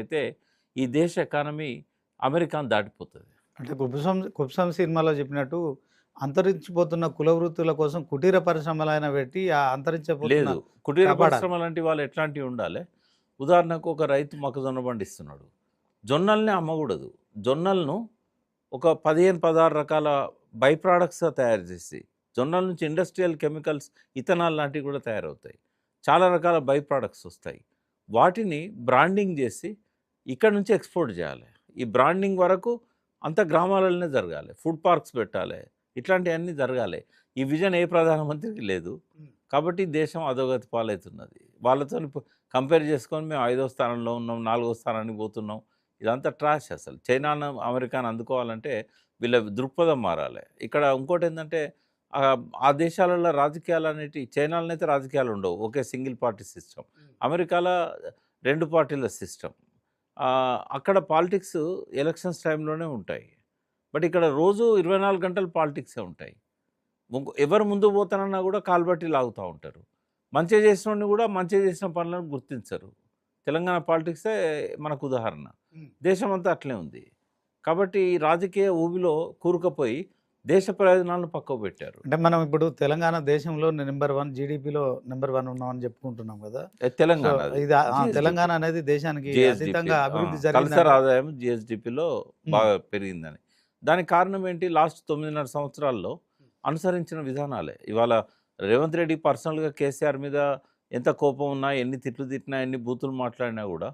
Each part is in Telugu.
అయితే ఈ దేశ ఎకానమీ అమెరికాను దాటిపోతుంది. అంటే కుప్సం సినిమాలో చెప్పినట్టు అంతరించిపోతున్న కుల వృత్తుల కోసం కుటీర పరిశ్రమలైన పెట్టి ఆ అంతరించిపోతున్న లేదు, కుటీర కాపాడాలి. పరిశ్రమ లాంటి వాళ్ళు ఎట్లాంటివి ఉండాలి. ఉదాహరణకు ఒక రైతు మొక్కజొన్న పండిస్తున్నాడు, జొన్నల్ని అమ్మకూడదు. జొన్నలను ఒక 15-16 రకాల బై ప్రోడక్ట్స్గా తయారు చేసి, జొన్నల నుంచి ఇండస్ట్రియల్ కెమికల్స్, ఇథనాల్ లాంటివి కూడా తయారవుతాయి. చాలా రకాల బై ప్రోడక్ట్స్ వస్తాయి. వాటిని బ్రాండింగ్ చేసి ఇక్కడ నుంచి ఎక్స్పోర్ట్ చేయాలి. ఈ బ్రాండింగ్ వరకు అంత గ్రామాలలోనే జరగాలి. ఫుడ్ పార్క్స్ పెట్టాలి, ఇట్లాంటివన్నీ జరగాలి. ఈ విజన్ ఏ ప్రధానమంత్రికి లేదు. కాబట్టి దేశం అధోగతి పాలవుతున్నది. వాళ్ళతో కంపేర్ చేసుకొని మేము 5వ స్థానంలో ఉన్నాం, 4వ స్థానానికి పోతున్నాం. ఇదంతా ట్రాష్. అసలు చైనాను అమెరికాను అందుకోవాలంటే వీళ్ళ దృక్పథం మారాలి. ఇక్కడ ఇంకోటి ఏంటంటే ఆ దేశాలలో రాజకీయాలు అనేవి, చైనాలో అయితే రాజకీయాలు ఉండవు, ఒకే సింగిల్ పార్టీ సిస్టమ్. అమెరికాలో 2 పార్టీల సిస్టమ్. అక్కడ పాలిటిక్స్ ఎలక్షన్స్ టైంలోనే ఉంటాయి. బట్ ఇక్కడ రోజు 24 గంటలు పాలిటిక్సే ఉంటాయి. ఎవరు ముందు పోతానన్నా కూడా కాల్బట్టి లాగుతూ ఉంటారు. మంచిగా చేసిన కూడా మంచిగా చేసిన పనులను గుర్తించరు. తెలంగాణ పాలిటిక్సే మనకు ఉదాహరణ. దేశం అంతా అట్లే ఉంది. కాబట్టి ఈ రాజకీయ ఊబిలో కూరుకుపోయి దేశ ప్రయోజనాలను పక్కకు పెట్టారు. అంటే మనం ఇప్పుడు తెలంగాణ దేశంలో నెంబర్ 1 జీడిపిలో నెంబర్ 1 ఉన్నామని చెప్పుకుంటున్నాం కదా. తెలంగాణ తెలంగాణ అనేది దేశానికి అతీతంగా అభివృద్ధి కల్చర్ ఆదాయం జిఎస్డిపిలో బాగా పెరిగిందని. దానికి కారణం ఏంటి? లాస్ట్ 9.5 సంవత్సరాల్లో అనుసరించిన విధానాలే. ఇవాళ రేవంత్ రెడ్డి పర్సనల్గా కేసీఆర్ మీద ఎంత కోపం ఉన్నా, ఎన్ని తిట్లు తిట్టినా, ఎన్ని బూతులు మాట్లాడినా కూడా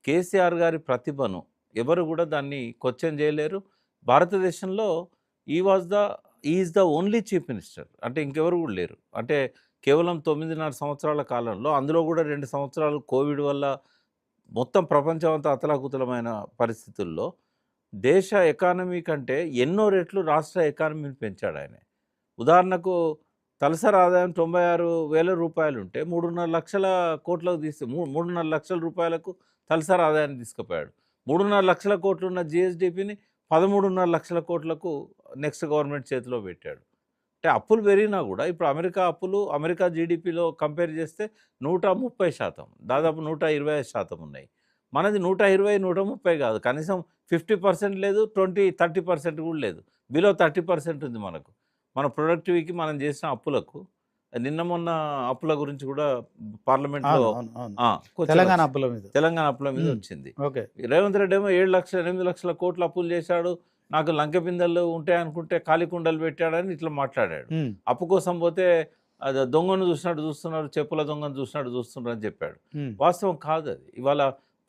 కేసీఆర్ గారి ప్రతిభను ఎవరు కూడా దాన్ని క్వశ్చన్ చేయలేరు. భారతదేశంలో is the only chief minister. అంటే ఇంకెవరు కూడా లేరు. అంటే కేవలం 9.5 సంవత్సరాల కాలంలో, అందులో కూడా 2 సంవత్సరాలు కోవిడ్ వల్ల మొత్తం ప్రపంచం అంతా అతలాకుతలమైన పరిస్థితుల్లో దేశ ఎకానమీ కంటే ఎన్నో రెట్లు రాష్ట్ర ఎకానమీని పెంచాడు ఆయన. ఉదాహరణకు తలసరి ఆదాయం 96,000 రూపాయలు ఉంటే 3.5 లక్షల కోట్లకు 3.5 లక్షల రూపాయలకు తలసరి ఆదాయాన్ని తీసుకుపోయాడు. 3.5 లక్షల కోట్లు ఉన్న జిఎస్డిపిని 13.5 లక్షల కోట్లకు నెక్స్ట్ గవర్నమెంట్ చేతిలో పెట్టాడు. అంటే అప్పులు పెరిగినా కూడా ఇప్పుడు అమెరికా జీడిపిలో కంపేర్ చేస్తే 130%, దాదాపు 125% ఉన్నాయి. మనది 120-130 కాదు, కనీసం 50% లేదు, 30% కూడా లేదు, బిలో 30% ఉంది మనకు. మన ప్రొడక్టివిటీకి మనం చేసిన అప్పులకు. నిన్న మొన్న అప్పుల గురించి కూడా పార్లమెంట్లో తెలంగాణ అప్పుల మీద వచ్చింది. రేవంత్ రెడ్డి ఏమో 7-8 లక్షల కోట్లు అప్పులు చేశాడు, నాకు లంకె పిందెలు ఉంటాయనుకుంటే ఖాళీ కుండలు పెట్టాడని ఇట్లా మాట్లాడాడు. అప్పు కోసం పోతే దొంగను చూస్తున్నారు, చెప్పుల దొంగను చూస్తున్నారు అని చెప్పాడు. వాస్తవం కాదు అది. ఇవాళ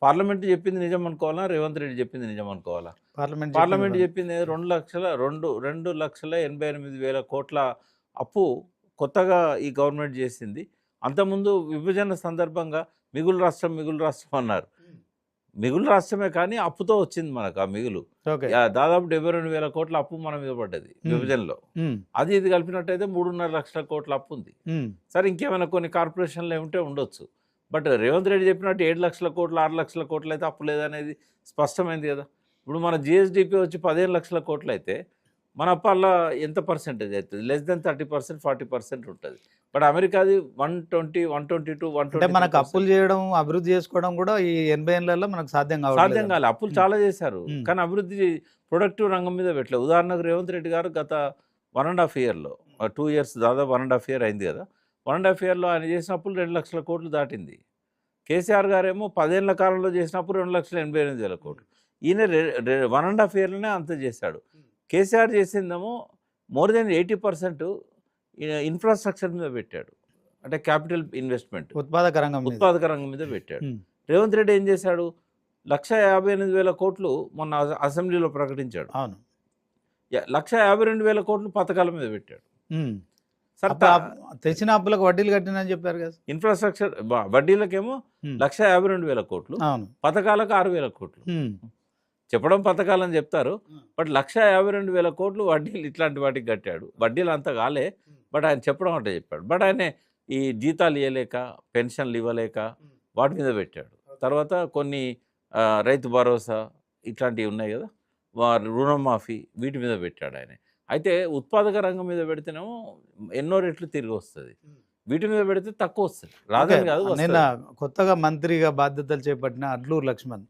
పార్లమెంట్ చెప్పింది నిజం అనుకోవాలా, రేవంత్ రెడ్డి చెప్పింది నిజం అనుకోవాలా? పార్లమెంట్ చెప్పింది 2,88,000 కోట్ల అప్పు కొత్తగా ఈ గవర్నమెంట్ చేసింది. అంతకుముందు విభజన సందర్భంగా మిగులు రాష్ట్రం అన్నారు. మిగులు రాష్ట్రమే కానీ అప్పుతో వచ్చింది మనకు ఆ మిగులు. దాదాపు 72,000 కోట్ల అప్పు మన మీద పడ్డది విభజనలో. అది ఇది కలిపినట్టయితే 3.5 లక్షల కోట్ల అప్పు ఉంది. సరే, ఇంకేమైనా కొన్ని కార్పొరేషన్లు ఏమిటే ఉండొచ్చు. బట్ రేవంత్ రెడ్డి చెప్పినట్టు 7 లక్షల కోట్లు 6 లక్షల కోట్లు అయితే అప్పు లేదనేది స్పష్టమైంది కదా. ఇప్పుడు మన జిఎస్డిపి వచ్చి 15 లక్షల కోట్లు అయితే మన అప్పల్లో ఎంత పర్సెంటేజ్ అవుతుంది? లెస్ దెన్ 30%, 40% ఉంటుంది. బట్ అమెరికాది 120, 122, 120. మనకు అప్పులు చేయడం, అభివృద్ధి చేసుకోవడం కూడా ఈ 80 ఏళ్లలో మనకు సాధ్యం కాదు. అప్పులు చాలా చేశారు కానీ అభివృద్ధి ప్రొడక్టివ్ రంగం మీద పెట్టలేదు. ఉదాహరణకు రేవంత్ రెడ్డి గారు గత 1.5 ఇయర్లో, 2 ఇయర్స్ దాదాపు 1.5 ఇయర్ అయింది కదా, 1.5 ఇయర్లో ఆయన చేసిన అప్పులు 2 లక్షల కోట్లు దాటింది. కేసీఆర్ గారేమో 10 ఏళ్ల కాలంలో చేసినప్పుడు 2,88,000 కోట్లు. ఈయన 1.5 ఇయర్లోనే అంత చేశాడు. కేసీఆర్ చేసిందేమో మోర్ దెన్ 80% ఇన్ఫ్రాస్ట్రక్చర్ మీద పెట్టాడు. అంటే క్యాపిటల్ ఇన్వెస్ట్మెంట్, ఉత్పాదక రంగం మీద పెట్టాడు. రేవంత్ రెడ్డి ఏం చేశాడు? 1,58,000 కోట్లు మొన్న అసెంబ్లీలో ప్రకటించాడు. 1,52,000 కోట్లు పథకాల మీద పెట్టాడు. తెచ్చిన అప్పులకు వడ్డీలు కట్టినని చెప్పారు కదా. ఇన్ఫ్రాస్ట్రక్చర్ వడ్డీలకేమో 1,52,000 కోట్లు, పథకాలకు 6,000 కోట్లు. చెప్పడం పథకాలని చెప్తారు, బట్ 1,52,000 కోట్లు వడ్డీలు ఇట్లాంటి వాటికి కట్టాడు. వడ్డీలు అంతా కాలే, బట్ ఆయన చెప్పడం అంటే చెప్పాడు. బట్ ఆయన ఈ జీతాలు ఇవ్వలేక, పెన్షన్లు ఇవ్వలేక వాటి మీద పెట్టాడు. తర్వాత కొన్ని రైతు భరోసా ఇట్లాంటివి ఉన్నాయి కదా, రుణమాఫీ, వీటి మీద పెట్టాడు ఆయన. అయితే ఉత్పాదక రంగం మీద పెడితేనేమో ఎన్నో రెట్లు తిరిగి వస్తుంది, వీటి మీద పెడితే తక్కువ వస్తుంది. రాదని కాదు. నేను కొత్తగా మంత్రిగా బాధ్యతలు చేపట్టిన అడ్లూరు లక్ష్మణ్